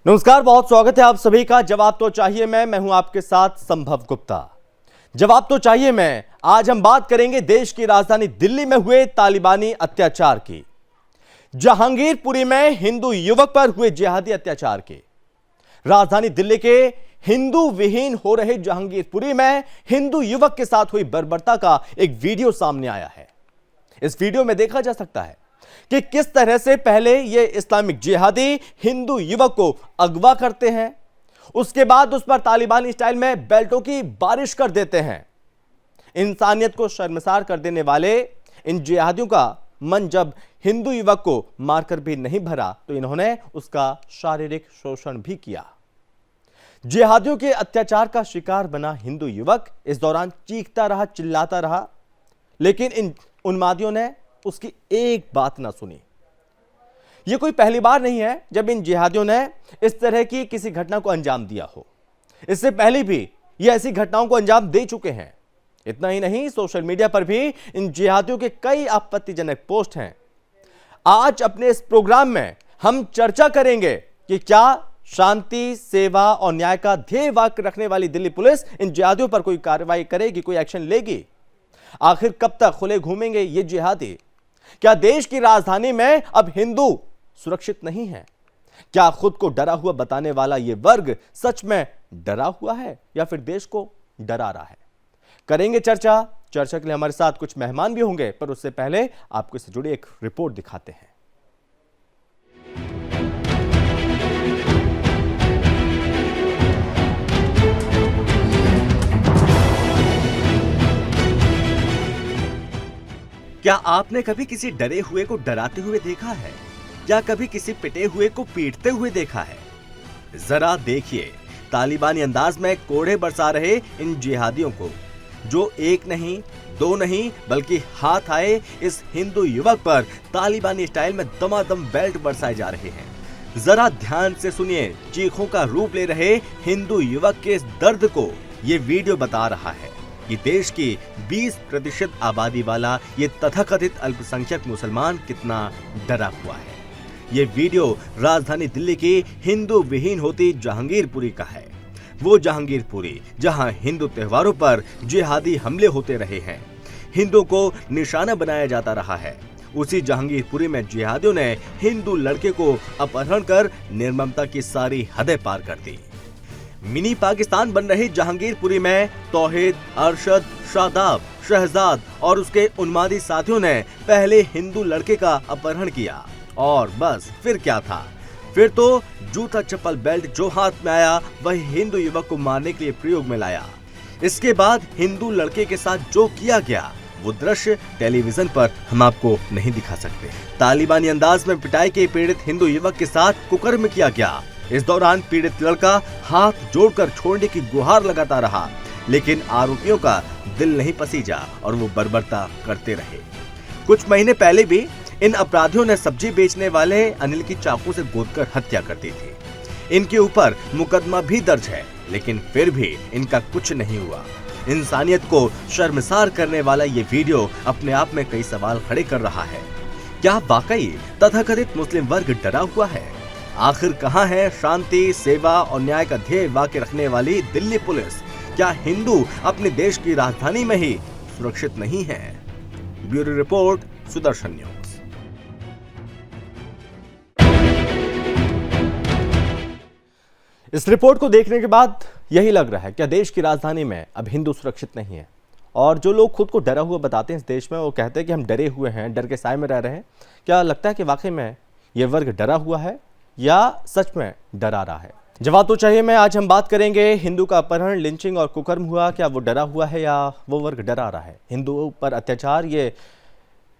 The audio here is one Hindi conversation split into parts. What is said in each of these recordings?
नमस्कार, बहुत स्वागत है आप सभी का। जवाब तो चाहिए मैं हूं आपके साथ संभव गुप्ता। जवाब तो चाहिए मैं आज हम बात करेंगे देश की राजधानी दिल्ली में हुए तालिबानी अत्याचार की, जहांगीरपुरी में हिंदू युवक पर हुए जिहादी अत्याचार की। राजधानी दिल्ली के हिंदू विहीन हो रहे जहांगीरपुरी में हिंदू युवक के साथ हुई बर्बरता का एक वीडियो सामने आया है। इस वीडियो में देखा जा सकता है कि किस तरह से पहले ये इस्लामिक जिहादी हिंदू युवक को अगवा करते हैं, उसके बाद उस पर तालिबानी स्टाइल में बेल्टों की बारिश कर देते हैं। इंसानियत को शर्मसार कर देने वाले इन जिहादियों का मन जब हिंदू युवक को मारकर भी नहीं भरा तो इन्होंने उसका शारीरिक शोषण भी किया। जिहादियों के अत्याचार का शिकार बना हिंदू युवक इस दौरान चीखता रहा, चिल्लाता रहा, लेकिन इन उन्मादियों ने उसकी एक बात ना सुनी। यह कोई पहली बार नहीं है जब इन जिहादियों ने इस तरह की किसी घटना को अंजाम दिया हो। इससे पहले भी ये ऐसी घटनाओं को अंजाम दे चुके हैं। इतना ही नहीं, सोशल मीडिया पर भी इन जिहादियों के कई आपत्तिजनक पोस्ट हैं। आज अपने इस प्रोग्राम में हम चर्चा करेंगे कि क्या शांति, सेवा और न्याय का ध्येय वाक्य रखने वाली दिल्ली पुलिस इन जिहादियों पर कोई कार्रवाई करेगी, कोई एक्शन लेगी। आखिर कब तक खुले घूमेंगे ये जिहादी? क्या देश की राजधानी में अब हिंदू सुरक्षित नहीं है? क्या खुद को डरा हुआ बताने वाला यह वर्ग सच में डरा हुआ है या फिर देश को डरा रहा है? करेंगे चर्चा के लिए हमारे साथ कुछ मेहमान भी होंगे, पर उससे पहले आपको इससे जुड़ी एक रिपोर्ट दिखाते हैं। क्या आपने कभी किसी डरे हुए को डराते हुए देखा है? क्या कभी किसी पिटे हुए को पीटते हुए देखा है? जरा देखिए तालिबानी अंदाज में कोड़े बरसा रहे इन जिहादियों को, जो एक नहीं, दो नहीं, बल्कि हाथ आए इस हिंदू युवक पर तालिबानी स्टाइल में दमादम बेल्ट बरसाए जा रहे हैं। जरा ध्यान से सुनिए, चीखों का रूप ले रहे हिंदू युवक के इस दर्द को ये वीडियो बता रहा है कि देश की 20% आबादी वाला ये तथाकथित अल्पसंख्यक मुसलमान कितना डरा हुआ है। ये वीडियो राजधानी दिल्ली की हिंदू विहीन होती जहांगीरपुरी का है। वो जहांगीरपुरी जहां हिंदू त्योहारों पर जिहादी हमले होते रहे हैं, हिंदू को निशाना बनाया जाता रहा है। उसी जहांगीरपुरी में जिहादियों ने हिंदू लड़के को अपहरण कर निर्ममता की सारी हदें पार कर दी। मिनी पाकिस्तान बन रही जहांगीरपुरी में तौहीद, अरशद, शादाब, शहजाद और उसके उन्मादी साथियों ने पहले हिंदू लड़के का अपहरण किया और बस फिर क्या था? फिर तो जूता चप्पल बेल्ट जो हाथ में आया वही हिंदू युवक को मारने के लिए प्रयोग में लाया। इसके बाद हिंदू लड़के के साथ जो किया गया वो दृश्य टेलीविजन पर हम आपको नहीं दिखा सकते। तालिबानी अंदाज में पिटाई के पीड़ित हिंदू युवक के साथ कुकर्म किया गया। इस दौरान पीड़ित लड़का हाथ जोड़कर छोड़ने की गुहार लगाता रहा, लेकिन आरोपियों का दिल नहीं पसीजा और वो बर्बरता करते रहे। कुछ महीने पहले भी इन अपराधियों ने सब्जी बेचने वाले अनिल की चाकू से गोदकर हत्या कर दी थी। इनके ऊपर मुकदमा भी दर्ज है, लेकिन फिर भी इनका कुछ नहीं हुआ। इंसानियत को शर्मसार करने वाला ये वीडियो अपने आप में कई सवाल खड़े कर रहा है। क्या वाकई तथाकथित मुस्लिम वर्ग डरा हुआ है? आखिर कहां है शांति, सेवा और न्याय का ध्येय वाक्य रखने वाली दिल्ली पुलिस? क्या हिंदू अपने देश की राजधानी में ही सुरक्षित नहीं है? Bureau report, Sudarshan news. इस रिपोर्ट को देखने के बाद यही लग रहा है, क्या देश की राजधानी में अब हिंदू सुरक्षित नहीं है? और जो लोग खुद को डरा हुआ बताते हैं इस देश में, वो कहते हैं कि हम डरे हुए हैं, डर के साए में रह रहे हैं। क्या लगता है कि वाकई में यह वर्ग डरा हुआ है या सच में डरा रहा है? जवाब तो चाहिए मैं आज हम बात करेंगे हिंदू का अपहरण, लिंचिंग और कुकर्म हुआ, क्या वो डरा हुआ है या वो वर्ग डरा रहा है? हिंदुओं पर अत्याचार ये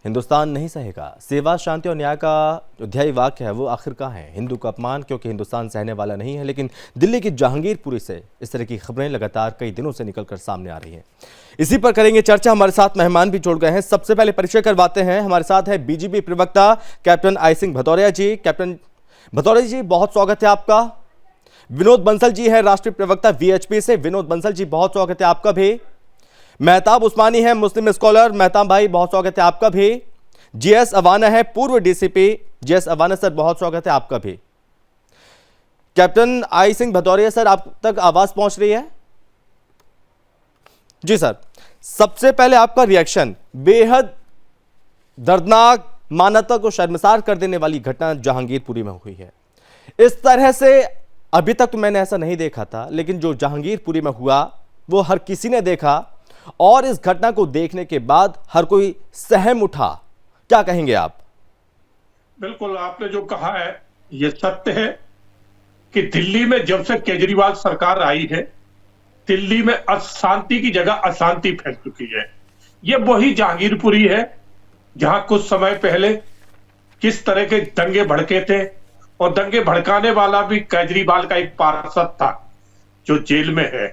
हिंदुस्तान नहीं सहेगा। सेवा, शांति और न्याय का जो ध्येय वाक्य है वो आखिर कहाँ है? हिंदू का अपमान क्योंकि हिंदुस्तान सहने वाला नहीं है। लेकिन दिल्ली की जहांगीरपुरी से इस तरह की खबरें लगातार कई दिनों से निकलकर सामने आ रही हैं। इसी पर करेंगे चर्चा। हमारे साथ मेहमान भी जुड़ गए हैं। सबसे पहले परिचय करवाते हैं। हमारे साथ है बीजेपी प्रवक्ता captain I Singh Bhadauria ji. Captain Bhadauria ji, बहुत स्वागत है आपका। विनोद बंसल जी है राष्ट्रीय प्रवक्ता वीएचपी से। विनोद बंसल जी, बहुत स्वागत है आपका भी। मेहताब उस्मानी है मुस्लिम स्कॉलर। मेहताब भाई, बहुत स्वागत है आपका भी। जीएस अवाना है पूर्व डीसीपी। जीएस अवाना सर, बहुत स्वागत है आपका भी। Captain I Singh Bhadauria sir, आप तक आवाज पहुंच रही है? जी सर, सबसे पहले आपका रिएक्शन, बेहद दर्दनाक, मानवता को शर्मसार कर देने वाली घटना जहांगीरपुरी में हुई है। इस तरह से अभी तक तो मैंने ऐसा नहीं देखा था, लेकिन जो जहांगीरपुरी में हुआ वो हर किसी ने देखा, और इस घटना को देखने के बाद हर कोई सहम उठा। क्या कहेंगे आप? बिल्कुल, आपने जो कहा है ये सत्य है कि दिल्ली में जब से केजरीवाल सरकार आई है, दिल्ली में अशांति की जगह अशांति फैल चुकी है। ये वही जहांगीरपुरी है जहां कुछ समय पहले किस तरह के दंगे भड़के थे, और दंगे भड़काने वाला भी केजरीवाल का एक पार्षद था जो जेल में है।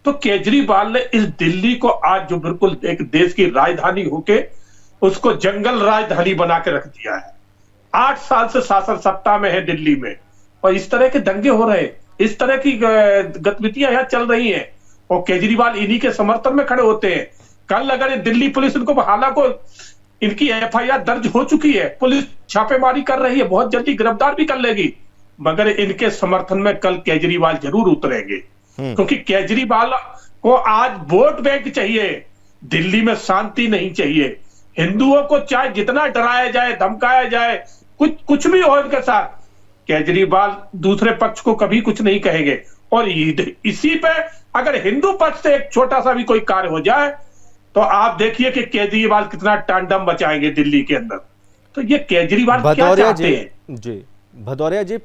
तो केजरीवाल ने इस दिल्ली को आज जो बिल्कुल एक देश की राजधानी होके उसको जंगल राजधानी बना के रख दिया है। 8 साल से शासन सत्ता में है दिल्ली में, और इस तरह के दंगे हो रहे हैं, इस तरह की गतिविधियां यहाँ चल रही हैं, और केजरीवाल इन्हीं के समर्थन में खड़े होते हैं। कल अगर दिल्ली पुलिस इनको, हालांकि इनकी एफआईआर दर्ज हो चुकी है, पुलिस छापेमारी कर रही है, बहुत जल्दी गिरफ्तार भी कर लेगी, मगर इनके समर्थन में कल केजरीवाल जरूर उतरेंगे, क्योंकि केजरीवाल को आज वोट बैंक चाहिए, दिल्ली में शांति नहीं चाहिए। हिंदुओं को चाहे जितना डराया जाए, धमकाया जाए, कुछ भी हो इनके साथ, केजरीवाल दूसरे पक्ष को कभी कुछ नहीं कहेंगे। और इसी पे अगर हिंदू पक्ष से एक छोटा सा भी कोई कार्य हो जाए तो आप देखिए कि केजरीवाल कितना टांडम मचाएंगे दिल्ली के अंदर। तो ये केजरीवाल क्या चाहते हैं? जी भदौरिया जी,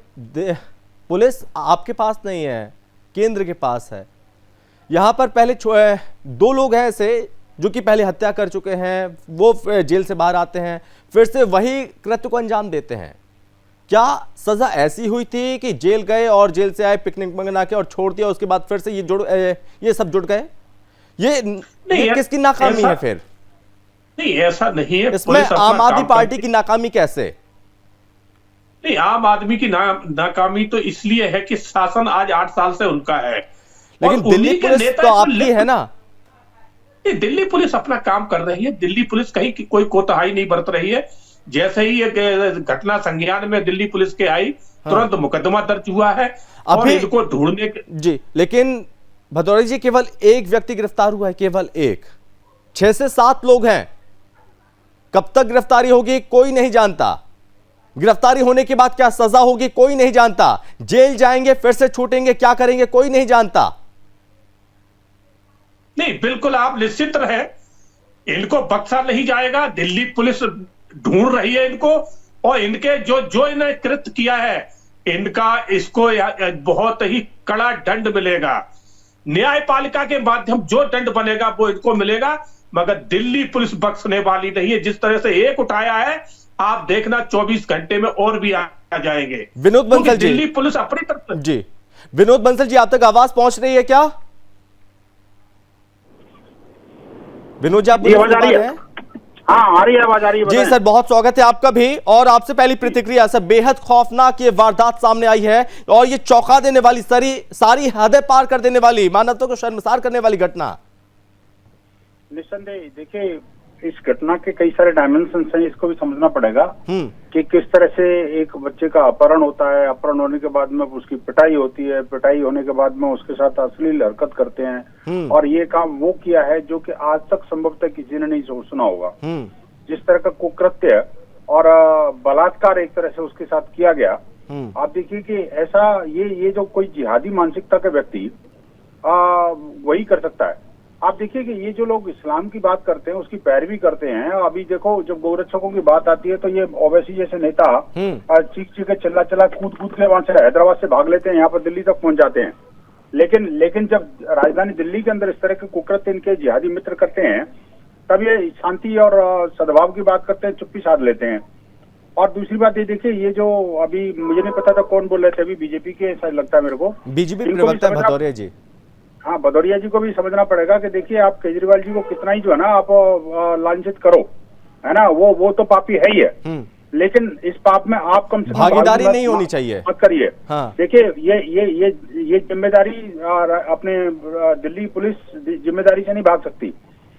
पुलिस आपके पास नहीं है, केंद्र के पास है। यहां पर पहले 2 लोग हैं ऐसे जो कि पहले हत्या कर चुके हैं, वो जेल से बाहर आते हैं, फिर से वही कृत्य को अंजाम देते हैं। क्या सजा ऐसी हुई थी कि जेल गए और जेल से आए, पिकनिक मना के और छोड़ दिया, उसके बाद फिर से ये सब जुड़ गए? ये किसकी नाकामी है फिर? नहीं, ऐसा नहीं है। इसमें आम आदमी पार्टी की नाकामी कैसे? नहीं, आम आदमी की नाकामी तो इसलिए है कि शासन आज 8 साल से उनका है, लेकिन दिल्ली पुलिस तो आपकी है ना। दिल्ली पुलिस अपना काम कर रही है, दिल्ली पुलिस कहीं की कोई कोताही नहीं बरत रही है। जैसे ही ये घटना संज्ञान में दिल्ली पुलिस के आई, तुरंत मुकदमा दर्ज हुआ है और इनको ढूंढने के। जी, लेकिन भदौरिया जी, केवल एक व्यक्ति गिरफ्तार हुआ है, केवल एक। 6 से 7 लोग हैं। कब तक गिरफ्तारी होगी कोई नहीं जानता। गिरफ्तारी होने के बाद क्या सजा होगी कोई नहीं जानता। जेल जाएंगे, फिर से छूटेंगे, क्या करेंगे कोई नहीं जानता। नहीं, बिल्कुल आप निश्चित रहे, इनको बख्शा नहीं जाएगा। दिल्ली पुलिस ढूंढ रही है इनको, और इनके जो इन्हें कृत्य किया है, इसको बहुत ही कड़ा दंड मिलेगा। न्यायपालिका के माध्यम जो दंड बनेगा वो इनको मिलेगा, मगर दिल्ली पुलिस बख्शने वाली नहीं है। जिस तरह से एक उठाया है, आप देखना 24 घंटे में और भी आ जाएंगे। विनोद बंसल जी, दिल्ली पुलिस अपनी तरफ जी, विनोद बंसल जी, आप तक आवाज पहुंच रही है क्या? विनोद जी, आप आवाज आ रही है? हाँ, आ रही है, आवाज आ रही है। जी सर, बहुत स्वागत है आपका भी। और आपसे पहली प्रतिक्रिया सर, बेहद खौफनाक ये वारदात सामने आई है, और ये चौंका देने वाली, सारी हदें पार कर देने वाली, मानवता को शर्मसार करने वाली घटना। निस्संदेह, देखिए, इस घटना के कई सारे डायमेंशंस हैं, इसको भी समझना पड़ेगा कि किस तरह से एक बच्चे का अपहरण होता है, अपहरण होने के बाद में उसकी पिटाई होती है, पिटाई होने के बाद में उसके साथ अश्लील हरकत करते हैं, और ये काम वो किया है जो कि आज तक संभवतः किसी ने नहीं सुना होगा। जिस तरह का कुकृत्य और बलात्कार एक तरह से उसके साथ किया गया, आप देखिए कि ऐसा ये जो कोई जिहादी मानसिकता के व्यक्ति वही कर सकता है। आप देखिए कि ये जो लोग इस्लाम की बात करते हैं उसकी पैरवी करते हैं। अभी देखो, जब गौरक्षकों की बात आती है तो ये ओवैसी जैसे नेता चीख के चला कूद के वहां से हैदराबाद से भाग लेते हैं, यहाँ पर दिल्ली तक पहुंच जाते हैं। लेकिन जब राजधानी दिल्ली के अंदर इस तरह के कुकृत्य इनके जिहादी मित्र करते हैं, तब ये शांति और सद्भाव की बात करते हैं, चुप्पी साध लेते हैं। और दूसरी बात ये देखिए, ये जो अभी मुझे नहीं पता था कौन बोल रहे थे, अभी बीजेपी के ऐसा लगता है मेरे को, बीजेपी प्रवक्ता भदौरिया जी। हाँ, भदौरिया जी को भी समझना पड़ेगा कि देखिए, आप केजरीवाल जी को कितना ही जो है ना आप लांछित करो, है ना, वो तो पापी है ही है, लेकिन इस पाप में आप कम से कम भागीदारी नहीं होनी चाहिए, मत करिए। हाँ। देखिए, ये जिम्मेदारी अपने दिल्ली पुलिस जिम्मेदारी से नहीं भाग सकती,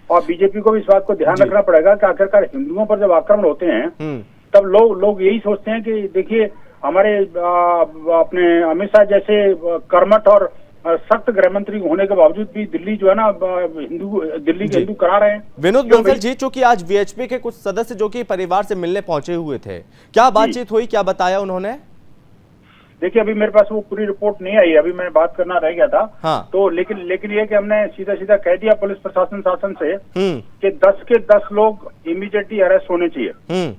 और बीजेपी को भी इस बात को ध्यान रखना पड़ेगा कि आखिरकार हिंदुओं पर जब आक्रमण होते हैं तब लोग यही सोचते हैं कि देखिए हमारे अपने अमित शाह जैसे कर्मठ और सख्त गृह मंत्री होने के बावजूद भी दिल्ली जो है ना दिल्ली के हिंदू करा रहे हैं। विनोद बंसल जी, चूंकि आज वीएचपी के कुछ सदस्य जो कि परिवार से मिलने पहुंचे हुए थे, क्या बातचीत हुई, क्या बताया उन्होंने? देखिए अभी मेरे पास वो पूरी रिपोर्ट नहीं आई, अभी मैं बात करना रह गया था। हाँ। तो लेकिन ये कि हमने सीधा सीधा कह दिया पुलिस प्रशासन शासन से कि 10 के 10 लोग इमीडिएटली अरेस्ट होने चाहिए,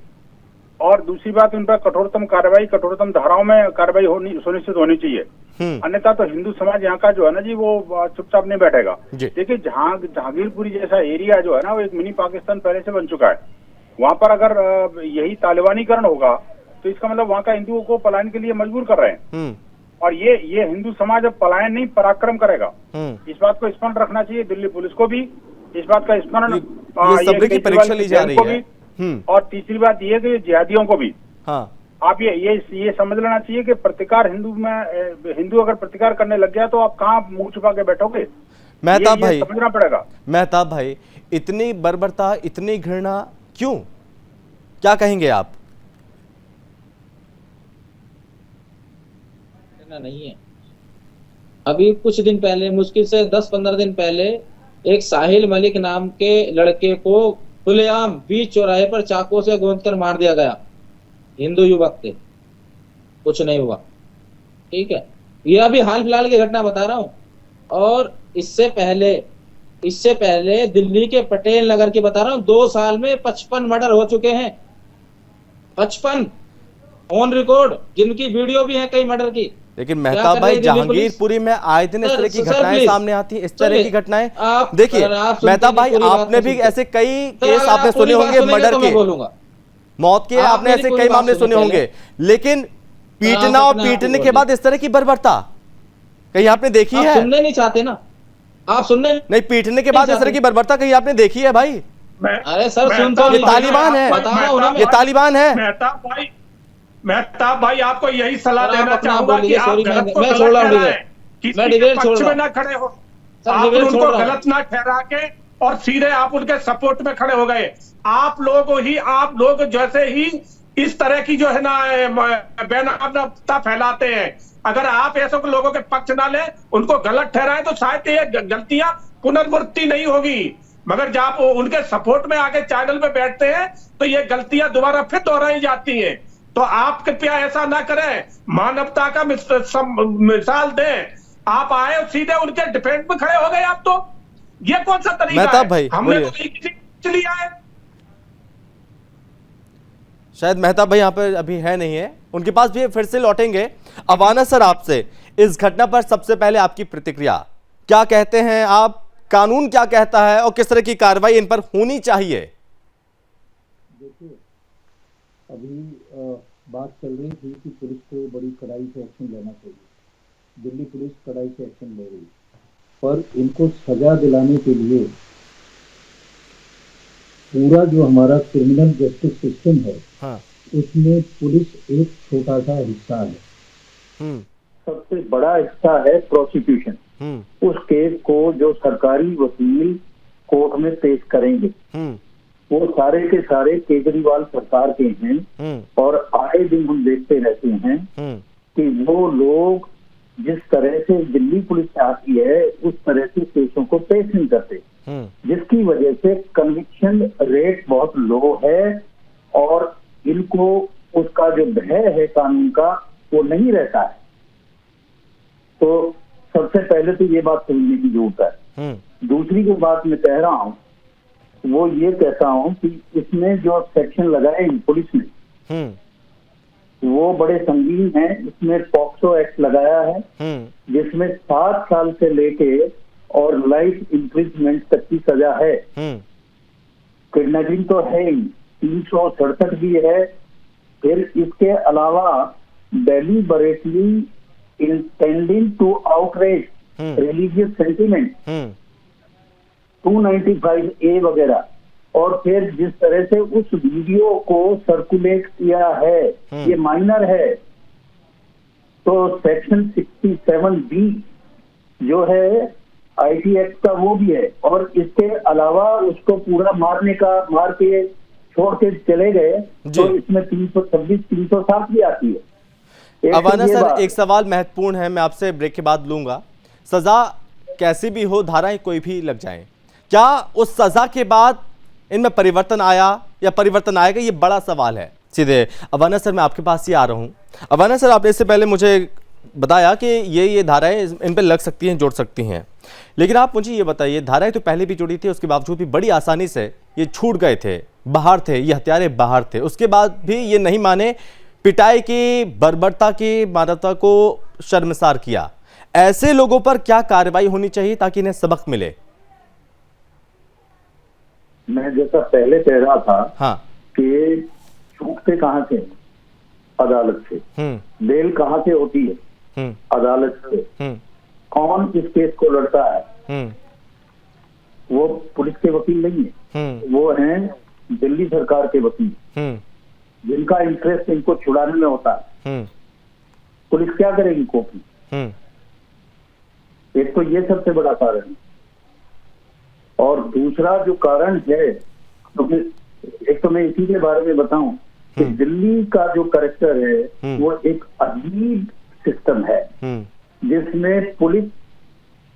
और दूसरी बात उन पर कठोरतम कार्रवाई, कठोरतम धाराओं में कार्रवाई सुनिश्चित होनी चाहिए, अन्यथा तो हिंदू समाज यहाँ का जो है ना जी वो चुपचाप नहीं बैठेगा। देखिए जहांगीरपुरी जैसा एरिया जो है ना वो एक मिनी पाकिस्तान पहले से बन चुका है। वहाँ पर अगर यही तालिबानीकरण होगा तो इसका मतलब वहाँ का हिंदुओं को पलायन के लिए मजबूर कर रहे हैं, और ये हिंदू समाज अब पलायन नहीं पराक्रम करेगा। इस बात को स्मरण रखना चाहिए दिल्ली पुलिस को भी, इस बात का स्मरण परीक्षा ली जा रही है। और तीसरी बात ये कि जिहादियों को भी आप ये समझ लेना चाहिए कि प्रतिकार हिंदू अगर प्रतिकार करने लग गया तो आप कहाँ मुंह छुपा के बैठोगे? मेहताब भाई समझना पड़ेगा। मेहताब भाई, इतनी बर्बरता, इतनी घृणा क्यों, क्या कहेंगे आप? नहीं है। अभी कुछ दिन पहले, मुश्किल से 10-15 दिन पहले, एक साहिल मलिक नाम के लड़के को खुलेआम बीच चौराहे पर चाकू से गोंद कर मार दिया गया, हिंदू युवक थे, कुछ नहीं हुआ। ठीक है, ये अभी हाल फिलहाल की घटना बता रहा हूं। और इससे पहले दिल्ली के पटेल नगर की बता रहा हूं, 2 साल में 55 मर्डर हो चुके हैं, 55 ऑन रिकॉर्ड, जिनकी वीडियो भी है कई मर्डर की। लेकिन मेहताब भाई, जहांगीरपुरी में आए दिन इस तरह की घटनाएं सामने आती हैं, इस तरह की घटनाएं। देखिए मेहताब भाई, आपने भी ऐसे कई केस आपने सुने होंगे मर्डर के, मौत के, आपने ऐसे कई मामले सुने होंगे, लेकिन पीटना और पीटने के बाद इस तरह की बर्बरता कहीं आपने देखी है? सुनने नहीं चाहते ना आप, सुनने नहीं, पीटने के बाद इस तरह की बर्बरता कहीं आपने देखी है भाई? अरे सर सुन तो, ये तालिबान है, ये तालिबान है। मेहताब भाई आपको यही सलाह देना चाहूंगा कि आप गलत को गलत ठहराएं, किसी के पक्ष में ना खड़े हो, आप उनको गलत ना ठहरा के और सीधे आप उनके सपोर्ट में खड़े हो गए। आप लोग जैसे ही इस तरह की जो है ना बेनामता फैलाते हैं, अगर आप ऐसे लोगों के पक्ष ना ले, उनको गलत ठहराएं, तो शायद ये गलतियां पुनरावृत्ति नहीं होगी। मगर जब आप उनके सपोर्ट में आके चैनल पे बैठते हैं तो ये गलतियां दोबारा फिर दोहराई जाती हैं। तो आप कृपया ऐसा ना करें, मानवता का मिसाल दें। आप आए और सीधे उनके डिफेंस में खड़े हो गए, आप तो ये कौन सा तरीका है? भाई, हमने तो किसी लिया है। शायद मेहताब भाई यहाँ पे अभी है नहीं है, उनके पास भी फिर से लौटेंगे। अवाना सर, आपसे इस घटना पर सबसे पहले आपकी प्रतिक्रिया, क्या कहते हैं आप? कानून क्या कहता है और किस तरह की कार्रवाई इन पर होनी चाहिए? देखिए, अभी बात चल रही थी कि पुलिस को बड़ी कड़ाई से एक्शन लेना चाहिए। दिल्ली पुलिस कड़ाई से एक्शन ले रही, पर इनको सजा दिलाने के लिए पूरा जो हमारा क्रिमिनल जस्टिस सिस्टम है, उसमें पुलिस एक छोटा सा हिस्सा है। सबसे बड़ा हिस्सा है प्रोसिक्यूशन। उस केस को जो सरकारी वकील कोर्ट में पेश करेंगे, वो सारे के सारे केजरीवाल सरकार के हैं, और आए दिन हम देखते रहते हैं कि वो लोग जिस तरह से दिल्ली पुलिस चाहती है उस तरह से केसों को पेश नहीं करते, जिसकी वजह से कन्विक्शन रेट बहुत लो है, और इनको उसका जो भय है कानून का वो नहीं रहता है। तो सबसे पहले तो ये बात समझने की जरूरत है। दूसरी जो बात मैं कह रहा हूँ वो ये कहता हूँ कि इसमें जो सेक्शन लगाए पुलिस ने वो बड़े संगीन हैं। इसमें पॉक्सो एक्ट लगाया है, जिसमें 7 साल से लेके और लाइफ इम्प्रिजमेंट तक की सजा है। किडनैपिंग तो है ही, 367 भी है। फिर इसके अलावा deliberately intending to outrage religious sentiment 295A वगैरह, और फिर जिस तरह से उस वीडियो को सर्कुलेट किया है ये माइनर है, तो सेक्शन 67B जो है IT एक्ट का वो भी है। और इसके अलावा उसको पूरा मार के छोड़ के चले गए, तो इसमें 326, 307 भी आती है। अवाना सर, एक सवाल महत्वपूर्ण है, मैं आपसे ब्रेक के बाद लूंगा। सजा कैसी भी हो, धाराएं कोई भी लग जाएं, क्या उस सजा के बाद इनमें परिवर्तन आया या परिवर्तन आएगा, ये बड़ा सवाल है। सीधे अवाना सर, मैं आपके पास ही आ रहा हूं। अवाना सर, आपने इससे पहले मुझे बताया कि ये धाराएं इन पर लग सकती हैं, जुड़ सकती हैं, लेकिन आप मुझे ये बताइए, धाराएं तो पहले भी जुड़ी थी, उसके बावजूद भी बड़ी आसानी से ये छूट गए थे, बाहर थे, ये हत्यारे बाहर थे, उसके बाद भी ये नहीं माने, पिटाई की, बर्बरता की, मानवता को शर्मसार किया। ऐसे लोगों पर क्या कार्रवाई होनी चाहिए ताकि इन्हें सबक मिले? मैं जैसा पहले कह रहा था, हाँ, कि छूटते कहाँ से? अदालत से। बेल कहाँ से होती है? अदालत से। कौन इस केस को लड़ता है? वो पुलिस के वकील नहीं है, वो हैं दिल्ली सरकार के वकील, जिनका इंटरेस्ट इनको छुड़ाने में होता है। पुलिस क्या करेगी कोर्ट में? एक तो ये सबसे बड़ा कारण है, और दूसरा जो कारण है, तो एक तो मैं इसी के बारे में बताऊं कि दिल्ली का जो करेक्टर है वो एक अजीब सिस्टम है, जिसमें पुलिस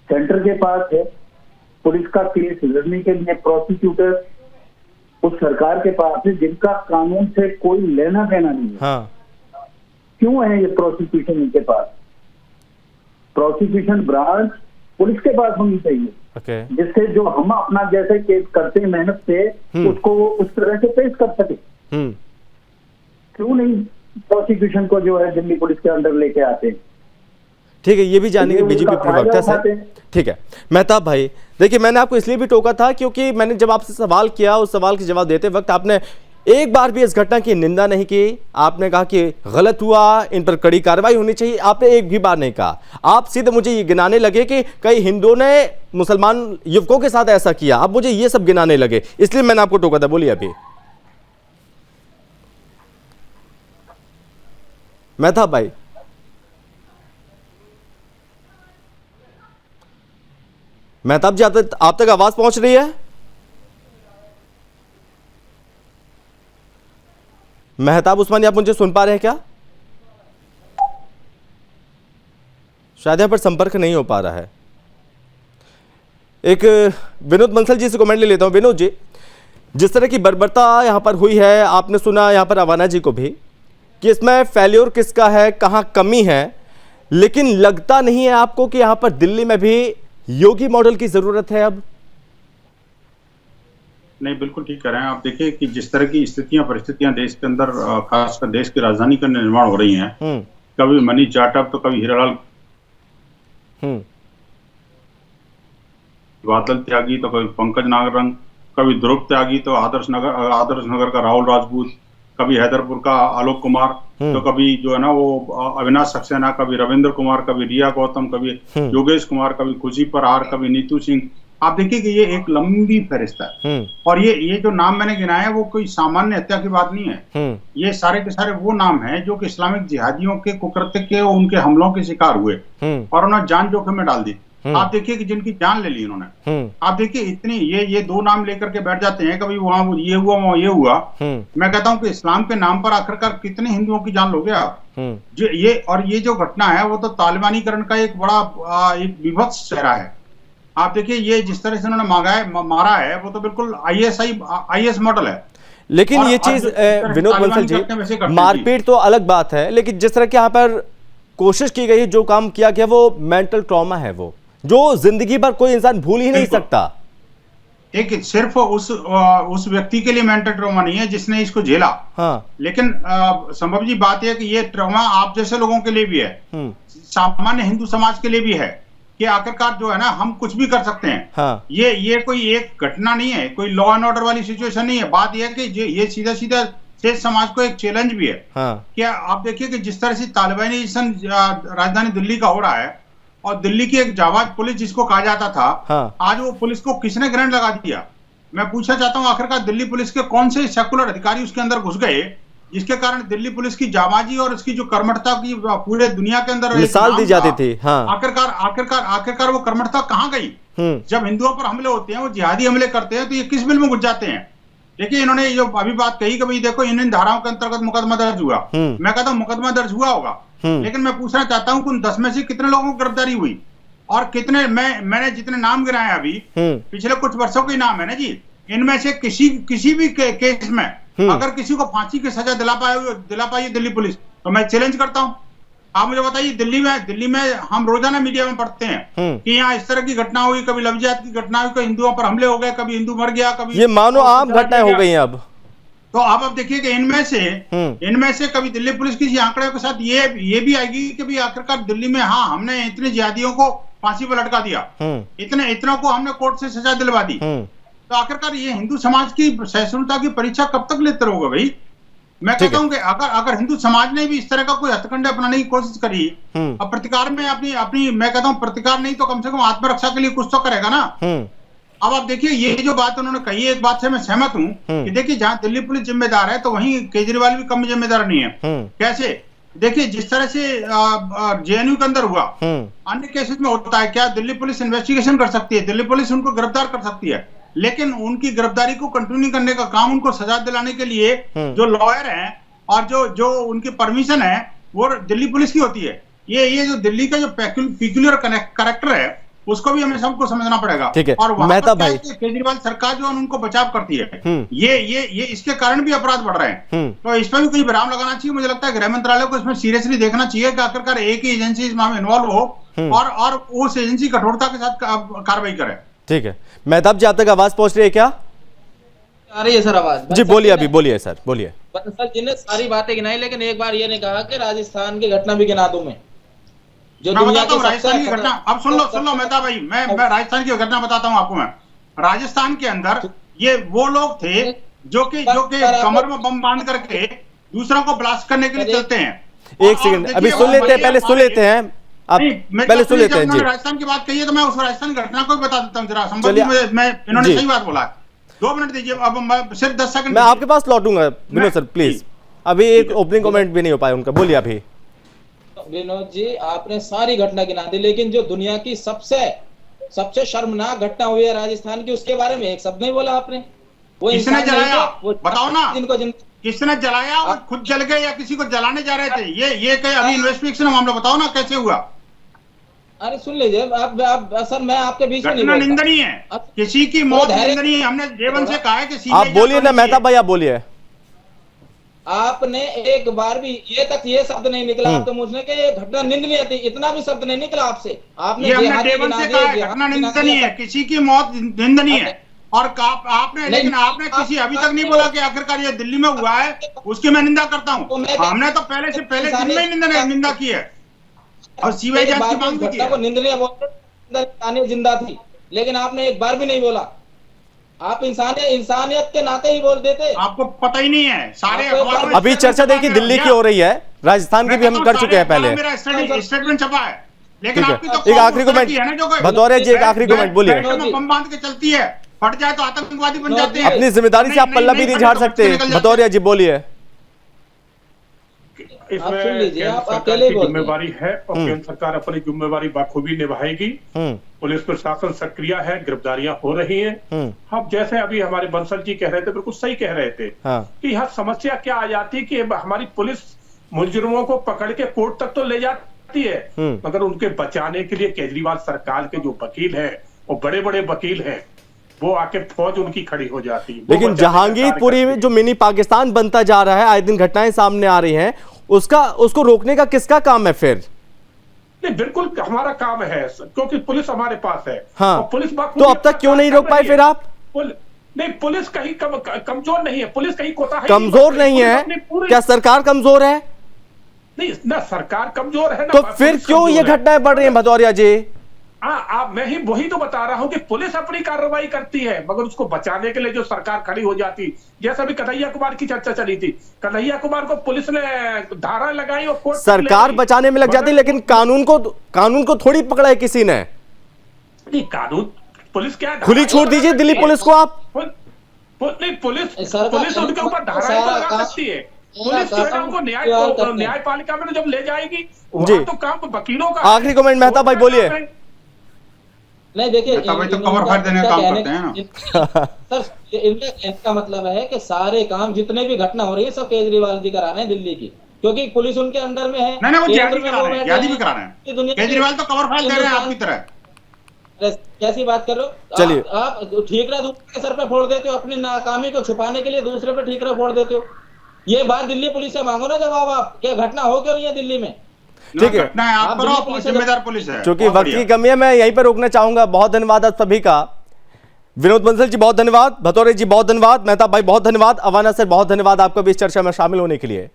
सेंटर के पास है, पुलिस का केस लड़ने के लिए प्रोसिक्यूटर उस सरकार के पास है, जिनका कानून से कोई लेना देना नहीं है। हाँ। क्यों है ये प्रोसिक्यूशन इनके पास? प्रोसिक्यूशन ब्रांच पुलिस के पास होनी चाहिए, जिससे जो हम अपना जैसे केस करते हैं मेहनत से, उसको उस तरह से पेश कर सके। क्यों नहीं प्रोसिक्यूशन को जो है दिल्ली पुलिस के अंदर लेके आते हैं? ठीक है, ये भी जानेंगे बीजेपी प्रवक्ता से। ठीक है मेहताब भाई, देखिए मैंने आपको इसलिए भी टोका था क्योंकि मैंने जब आपसे सवाल किया, उस सवाल के जवाब देते वक्त आपने एक बार भी इस घटना की निंदा नहीं की। आपने कहा कि गलत हुआ, इन पर कड़ी कार्रवाई होनी चाहिए, आपने एक भी बार नहीं कहा। आप सीधे मुझे ये गिनाने लगे कि कई हिंदुओं ने मुसलमान युवकों के साथ ऐसा किया, अब मुझे ये सब गिनाने लगे, इसलिए मैंने आपको टोका था। बोलिए अभी मेहताब भाई। मेहताब जी, आप तक आवाज पहुंच रही है? मेहताब उस्मानी, आप मुझे सुन पा रहे हैं क्या? शायद यहां पर संपर्क नहीं हो पा रहा है। एक विनोद बंसल जी से कमेंट ले लेता हूं। विनोद जी, जिस तरह की बर्बरता यहां पर हुई है, आपने सुना यहां पर अवाना जी को भी कि इसमें फेल्योर किसका है, कहां कमी है, लेकिन लगता नहीं है आपको कि यहां पर दिल्ली में भी योगी मॉडल की जरूरत है अब? नहीं, बिल्कुल ठीक कह रहे हैं आप। देखिए कि जिस तरह की स्थितियां परिस्थितियां देश के अंदर, खासकर देश की राजधानी का निर्माण हो रही हैं, कभी मनीष जाटव तो कभी हीरालाल बादल त्यागी तो कभी पंकज नागरंग, कभी ध्रुव त्यागी तो आदर्श नगर का राहुल राजपूत, कभी हैदरपुर का आलोक कुमार, तो कभी जो है ना वो अविनाश सक्सेना, कभी रविंद्र कुमार, कभी रिया गौतम, कभी योगेश कुमार, कभी खुशी परार, कभी नीतू सिंह। आप देखिए कि ये एक लंबी फहरिस्त है, और ये जो नाम मैंने गिनाया वो कोई सामान्य हत्या की बात नहीं है। ये सारे के सारे वो नाम हैं जो कि इस्लामिक जिहादियों के कुकृत्य के, उनके हमलों के शिकार हुए और उन्होंने जान जोखिम में डाल दी। आप देखिए कि जिनकी जान ले ली इन्होंने। आप देखिए इतनी ये दो नाम लेकर के बैठ जाते हैं, कभी वहां ये हुआ वहां ये हुआ। मैं कहता हूं कि इस्लाम के नाम पर आखिरकार कितने हिंदुओं की जान लोगे आप? ये जो घटना है वो तो तालिबानीकरण का एक बड़ा एक विभत्स चेहरा है। आप देखिए ये जिस तरह से उन्होंने मारा है वो तो बिल्कुल आईएस मॉडल है। लेकिन ये चीज विनोद बंसल जी, मारपीट तो अलग बात है, लेकिन जिस तरह की यहाँ पर कोशिश की गई, जो काम किया गया, वो मेंटल ट्रॉमा है, वो जो जिंदगी भर कोई इंसान भूल ही नहीं सकता। एक सिर्फ उस व्यक्ति के लिए मेंटल ट्रॉमा नहीं है जिसने इसको झेला। हाँ। लेकिन संभव जी बात यह कि ये ट्रॉमा आप जैसे लोगों के लिए भी है, सामान्य हिंदू समाज के लिए भी है, कि आखिरकार जो है ना हम कुछ भी कर सकते हैं। हाँ। ये कोई एक घटना नहीं है, कोई लॉ एंड ऑर्डर वाली सिचुएशन नहीं है। बात यह है कि ये सीधा सीधा शेष समाज को एक चैलेंज भी है। हाँ। क्या आप देखिए कि जिस तरह से तालिबानीज़ेशन राजधानी दिल्ली का हो रहा है, और दिल्ली की एक जाबाज पुलिस जिसको कहा जाता था, हाँ। आज वो पुलिस को किसने ग्रेनेड लगा दिया? मैं पूछना चाहता हूं आखिरकार दिल्ली पुलिस के कौन से सेकुलर अधिकारी उसके अंदर घुस गए जिसके कारण दिल्ली पुलिस की जाबाजी और उसकी जो कर्मठता की पूरे दुनिया के अंदर मिसाल दी जाती थी। हाँ। आखिरकार वो कर्मठता कहां गई? जब हिंदुओं पर हमले होते हैं, वो जिहादी हमले करते हैं, तो ये किस बिल में घुस जाते हैं? देखिए इन्होंने जो अभी बात कही कि भाई देखो इन धाराओं के अंतर्गत मुकदमा दर्ज हुआ। मैं कहता हूं मुकदमा दर्ज हुआ होगा, लेकिन मैं पूछना चाहता हूं कि उन 10 में से कितने लोगों को गिरफ्तारी हुई और कितने, मैंने जितने नाम गिनाए अभी पिछले कुछ वर्षों के नाम है ना जी, इनमें से किसी भी केस में अगर किसी को फांसी की सजा दिला पाई दिल्ली पुलिस, तो मैं चैलेंज करता हूं। आप मुझे बताइए, दिल्ली में हम रोजाना मीडिया में पढ़ते हैं कि यहाँ इस तरह की घटना हुई, कभी लव जिहाद की घटना हुई, कभी हिंदुओं पर हमले हो गए, कभी हिंदू मर गया, कभी ये मानो आम घटनाएं हो गई हैं अब। तो आप देखिए कि इनमें से कभी दिल्ली पुलिस किसी आंकड़े के साथ ये भी आएगी कि भी आखिरकार दिल्ली में हाँ हमने इतने जिहादियों को फांसी पर लटका दिया, इतनों को हमने कोर्ट से सजा दिलवा दी। तो आखिरकार ये हिंदू समाज की सहिष्णुता की परीक्षा कब तक लेते रहोगे भाई? मैं कहता हूं कि अगर हिंदू समाज ने भी इस तरह का कोई हथकंडे अपनाने की कोशिश करी और प्रतिकार में अपनी मैं कहता हूं प्रतिकार नहीं तो कम से कम आत्मरक्षा के लिए कुछ तो करेगा ना। अब आप देखिए, ये जो बात उन्होंने कही है, एक बात से मैं सहमत हूं कि देखिए जहां दिल्ली पुलिस जिम्मेदार है तो वहीं केजरीवाल भी कम जिम्मेदार नहीं है। कैसे? देखिए जिस तरह से जेएनयू के अंदर हुआ, अन्य केसेस में होता है क्या, दिल्ली पुलिस इन्वेस्टिगेशन कर सकती है, दिल्ली पुलिस उनको गिरफ्तार कर सकती है, लेकिन उनकी गिरफ्तारी को कंटिन्यू करने का काम, उनको सजा दिलाने के लिए जो लॉयर हैं और जो उनकी परमिशन है वो दिल्ली पुलिस की होती है। ये जो दिल्ली का जो पेक्यूलियर कैरेक्टर है उसको भी हमें सबको समझना पड़ेगा। ठीक है, और मेहता भाई, केजरीवाल सरकार जो उनको बचाव करती है, ये इसके कारण भी अपराध बढ़ रहे हैं। तो इसमें भी कोई विराम लगाना चाहिए। मुझे लगता है गृह मंत्रालय को इसमें सीरियसली देखना चाहिए कि आखिरकार एक ही एजेंसी इसमें इन्वॉल्व हो और उस एजेंसी कठोरता के साथ कार्रवाई करे। ठीक है, मेहताब जी आप तक आवाज पहुंच रही है क्या? आ रही है सर आवाज? जी बोलिए, अभी बोलिए सर, बोलिए। बंसल जी ने सारी बातें गिनाई, लेकिन एक बार ये नहीं कहा कि राजस्थान की घटना भी गिना दूं मैं, जो दुनिया की राजस्थान की घटना। अब सुन लो मेहता भाई, मैं राजस्थान की घटना बताता हूँ आपको। मैं राजस्थान के अंदर ये वो लोग थे जो कि कमर में बम बांध करके दूसरों को ब्लास्ट करने के लिए चलते हैं। एक सेकंड, अभी सुन लेते हैं, पहले सुन लेते हैं आप, पहले सुन लेते हैं जी। राजस्थान की बात कही है तो मैं उस राजस्थान की घटना को भी बता देता हूँ जरा संबंधी में। मैं इन्होंने सही बात बोला, 2 मिनट दीजिए, अब मैं सिर्फ 10 सेकंड मैं आपके पास लौटूंगा। विनोद सर प्लीज, अभी एक ओपनिंग कमेंट भी नहीं हो पाया उनका, बोलिए अभी। विनोद जी आपने सारी घटना गिना दी, लेकिन जो दुनिया की सबसे शर्मनाक घटना हुई है राजस्थान की, उसके बारे में एक शब्द नहीं बोला आपने। वो किसने जलाया बताओ ना, जिनको किसने जलाया? वो खुद जल गए या किसी को जलाने जा रहे थे? ये कहीं अभी इन्वेस्टिगेशन मामला बताओ ना कैसे हुआ। अरे सुन लीजिए आप सर, मैं आपके बीच में नहीं बोलता। निंदनीय है, किसी की मौत निंदनीय है। हमने जेवन से कहा है कि आप बोलिए ना मेहता भाई, आप बोलिए। आपने एक बार भी ये शब्द नहीं निकला आपके मुझ में कि ये घटना निंदनीय थी, इतना भी शब्द नहीं निकला आपसे। आपने जेवन से कहा है घटना निंदनीय है, किसी की मौत निंदनीय है। और लेकिन आपने किसी अभी तक नहीं बोला कि आखिरकार ये दिल्ली में हुआ है, उसकी मैं निंदा करता हूँ। हमने तो पहले दिन में ही निंदा की है और सीबीआई जांच की मांग की है। निंदनीय बोलते जिंदा थी, लेकिन आपने एक बार भी नहीं बोला। आप इंसानियत के नाते ही बोल देते। आपको पता ही नहीं है, सारे अखबारों में अभी चर्चा देखिए दिल्ली की हो रही है, राजस्थान की भी हम कर चुके हैं पहले। मेरा स्टेटमेंट छपा है, लेकिन आपकी तो एक आखिरी कमेंट भदौरिया जी, एक आखिरी कमेंट बोलिए। बम बांध के चलती है, फट जाए तो आतंकवादी बन जाते हैं। अपनी जिम्मेदारी से आप पल्ला भी नहीं झाड़ सकते। भदौरिया जी बोलिए। इसमें सरकार की जिम्मेवारी है और केंद्र सरकार अपनी जिम्मेवारी बखूबी निभाएगी। पुलिस प्रशासन सक्रिय है, गिरफ्तारियां हो रही हैं। अब जैसे अभी हमारे बंसल जी कह रहे थे, बिल्कुल सही कह रहे थे कि यहाँ समस्या क्या आ जाती कि हमारी पुलिस मुलजिमों को पकड़ के कोर्ट तक तो ले जाती है, मगर उनके बचाने के लिए केजरीवाल सरकार के जो वकील है, वो बड़े बड़े वकील हैं, वो आके फौज उनकी खड़ी हो जाती है। लेकिन जहांगीरपुरी में जो मिनी पाकिस्तान बनता जा रहा है, आए दिन घटनाएं सामने आ रही हैं, उसको रोकने का किसका काम है फिर? नहीं, बिल्कुल हमारा काम है, क्योंकि पुलिस हमारे पास है। हाँ, और पुलिस तो अब तक क्यों नहीं रोक पाए फिर आप? नहीं, पुलिस कहीं कमजोर नहीं है, पुलिस कहीं कोताही कमजोर नहीं है। क्या सरकार कमजोर है? नहीं ना, सरकार कमजोर है ना, तो फिर क्यों ये घटनाएं बढ़ रही हैं भदौरिया जी? मैं ही वही तो बता रहा हूं कि पुलिस अपनी कार्रवाई करती है, मगर उसको बचाने के लिए जो सरकार खड़ी हो जाती, जैसा भी कन्हैया कुमार की चर्चा चली थी, कन्हैया कुमार को पुलिस ने धारा लगाई और कोर्ट सरकार बचाने में लग जाती, लेकिन कानून को थोड़ी पकड़ा है किसी ने। नहीं, कानून पुलिस क्या खुली छोड़ दीजिए दिल्ली पुलिस को आप। नहीं, पुलिस उनके ऊपर धाराएं लगा सकती है। पुलिस जो है उनको न्यायपालिका में जब ले जाएगी, वहां तो काम वकीलों का। आखिरी कमेंट मेहता भाई बोलिए। नहीं देखिए, तो कवर फाड़ देने का काम करते हैं ना सर। इनका मतलब है कि सारे काम जितने भी घटना हो रही है सब केजरीवाल जी करा रहे हैं दिल्ली की। क्योंकि पुलिस उनके अंडर में है। नहीं, वो केंद्र जिहादी में करा वो रहे हैं, बैठे जिहादी भी हैं। करा रहे हैं। ये दुनिया केजरीवाल तो कवर फाइल दे रहे हैं आपकी तरह। कैसी बात कर रहे हो? चलिए। आप ठीकरा दूसरे के सर पे फोड़ देते हो, अपनी नाकामी को छुपाने के लिए दूसरे पे ठीकरा फोड़ देते हो। ये बात दिल्ली पुलिस से मांगो ना जवाब आप, क्या घटना हो क्यों रही है दिल्ली में? ठीक है, घटना है आप दिल्ली करो, पुलिस से जिम्मेदार पुलिस है। क्योंकि बहुत वक्त की बढ़िया। कमी है, मैं यहीं पर रोकना चाहूंगा। बहुत धन्यवाद आप सभी का। विनोद बंसल जी बहुत धन्यवाद, भतौरे जी बहुत धन्यवाद, मेहता भाई बहुत धन्यवाद, अवाना सर बहुत धन्यवाद आपका भी इस चर्चा में शामिल होने के लिए।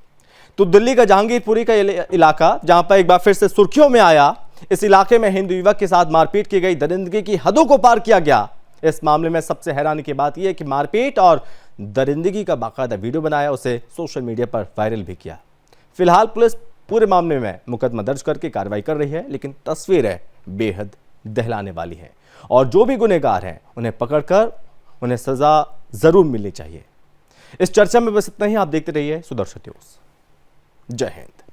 तो दिल्ली का जहांगीरपुरी का इलाका जहां पर एक बार फिर से सुर्खियों में आया, इस इलाके में हिंदू युवक के साथ मारपीट की गई, दरिंदगी की हदों को पार किया गया। इस मामले में सबसे हैरानी की बात यह है कि मारपीट और दरिंदगी का बाकायदा वीडियो बनाया, उसे सोशल मीडिया पर वायरल भी किया। फिलहाल पुलिस पूरे मामले में मुकदमा दर्ज करके कार्रवाई कर रही है, लेकिन तस्वीरें बेहद दहलाने वाली हैं और जो भी गुनहगार हैं उन्हें पकड़कर उन्हें सजा जरूर मिलनी चाहिए। इस चर्चा में बस इतना ही। आप देखते रहिए सुदर्शन न्यूज। जय हिंद।